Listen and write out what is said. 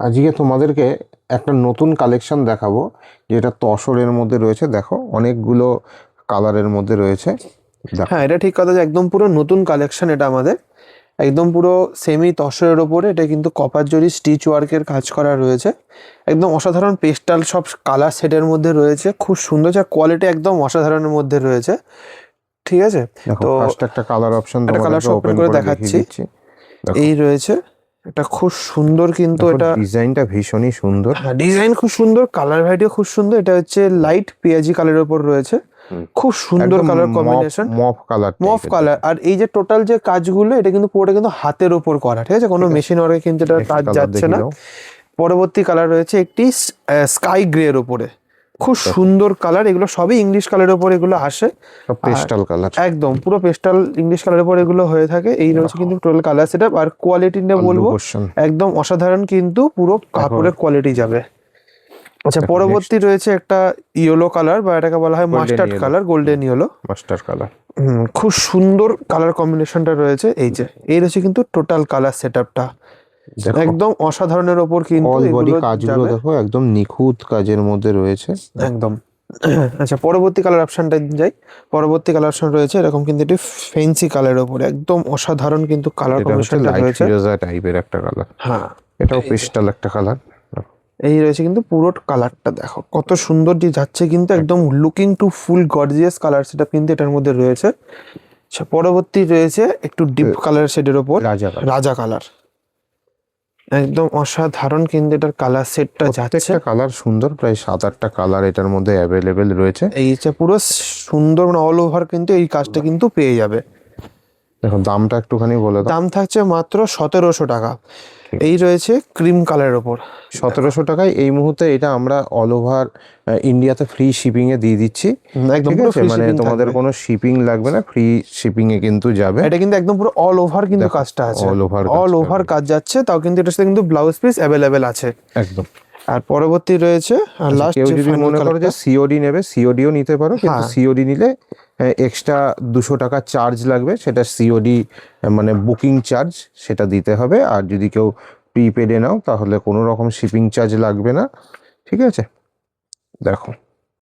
আজকে তোমাদেরকে একটা নতুন কালেকশন দেখাবো, যেটা তসরের মধ্যে রয়েছে। দেখো অনেকগুলো কালারের মধ্যে রয়েছে। দেখো হ্যাঁ, এটা ঠিক কথা যে একদম পুরো নতুন কালেকশন। এটা আমাদের একদম পুরো সেমি তসরের ওপরে, এটা কিন্তু কপার জরি স্টিচ ওয়ার্কের কাজ করা রয়েছে। একদম অসাধারণ পেস্টাল সব কালার সেটের মধ্যে রয়েছে, খুব সুন্দর, যা কোয়ালিটি একদম অসাধারণের মধ্যে রয়েছে। ঠিক আছে, দেখো তো ফার্স্ট একটা কালার অপশন একটা কালার তোমাদেরকে ওপেন ওপেন করে করে দেখিয়ে দেখাচ্ছি। দিচ্ছি। দেখো এই রয়েছে, এটা খুব সুন্দর, কিন্তু দেখো এটা ডিজাইনটা ভীষণই সুন্দর। হ্যাঁ, ডিজাইন খুব সুন্দর, কালার ভ্যারাইটিও খুব সুন্দর। এটা হচ্ছে লাইট পেঁয়াজি কালারের উপর রয়েছে, খুব সুন্দর একদম কালার কম্বিনেশন, মফ কালার মফ কালার। আর এই যে টোটাল যে কাজগুলো, এটা কিন্তু পুরোটা কিন্তু হাতের ওপর করা, ঠিক আছে, কোনো মেশিন ওয়ার্কে কিন্তু এটা কাজ যাচ্ছে না। পরবর্তী কালার রয়েছে একটি স্কাই গ্রে এর উপরে, খুব সুন্দর কালার। এগুলো সবই ইংলিশ কালারের উপর এগুলো আসে, পেস্টাল কালার, একদম পুরো পেস্টাল ইংলিশ কালারের উপর এগুলো হয়ে থাকে। এই রয়েছে কিন্তু টোটাল কালার সেটআপ। আর কোয়ালিটি নিয়ে বলবো একদম অসাধারণ, কিন্তু পুরো কাপড়ের কোয়ালিটি যাবে। আচ্ছা, পরবর্তী রয়েছে একটা ইয়েলো কালার, বা এটাকে বলা হয় mustard colour, golden yellow mustard colour. খুব সুন্দর কালার কম্বিনেশনটা রয়েছে। এই রয়েছে কিন্তু টোটাল কালার সেটআপটা একদম অসাধারণের ওপর, কিন্তু অল বডি এগুলো কাজগুলো দেখো একদম নিখুঁত কাজের মধ্যে রয়েছে একদম। আচ্ছা, পরবর্তী কালার অপশনটা যাই। পরবর্তী কালার অপশন রয়েছে এরকম, কিন্তু এটি ফেন্সি কালারের উপরে একদম অসাধারণ, কিন্তু কালার কম্বিনেশনটা রয়েছে ফিরোজা টাইপের একটা কালার। হ্যাঁ, এটাও পেস্টাল একটা কালার। এই রয়েছে কিন্তু পুরো কালারটা দেখো কত সুন্দর যে যাচ্ছে, কিন্তু একদম looking to full gorgeous colour সেটা কিন্তু এটার মধ্যে রয়েছে। আচ্ছা, পরবর্তী রয়েছে একটু ডিপ কালার শেডের ওপর রাজা কালার, একদম অসাধারণ, কিন্তু এটার কালার সেটটা যাচ্ছে। কালার সুন্দর, প্রায় 7-8টা কালার এটার মধ্যে অ্যাভেলেবেল রয়েছে। এই যে পুরো সুন্দর, মানে অল ওভার কিন্তু এই কাজটা কিন্তু পেয়ে যাবে। দেখো দামটা একটুখানি বলে দাও। দাম থাকছে মাত্র 1700 টাকা। এই রয়েছে ক্রিম কালারের ওপর 1700 টাকায় এই মুহূর্তে এটা আমরা অল ওভার ইন্ডিয়াতে ফ্রি শিপিং এ দিয়ে দিচ্ছি। একদম পুরো ফ্রি মানে শিপিং, তোমাদের কোনো শিপিং লাগবে না, ফ্রি শিপিং এ কিন্তু যাবে। এটা কিন্তু একদম পুরো অল ওভার কিন্তু কাজটা আছে, অল ওভার কাজ যাচ্ছে। তাও কিন্তু এটার সাথে কিন্তু ব্লাউজ পিস অ্যাভেলেবেল আছে একদম। আর পরবর্তী রয়েছে আর লাস্ট, কেউ যদি মনে করো যে সিওডি নেবে, সিওডিও নিতে পারো, কিন্তু সিওডি নিলে এক্সট্রা 200 টাকা চার্জ লাগবে, সেটা সিওডি মানে বুকিং চার্জ, সেটা দিতে হবে। আর যদি কেউ প্রিপেডে নাও তাহলে কোনো রকম শিপিং চার্জ লাগবে না। ঠিক আছে, দেখো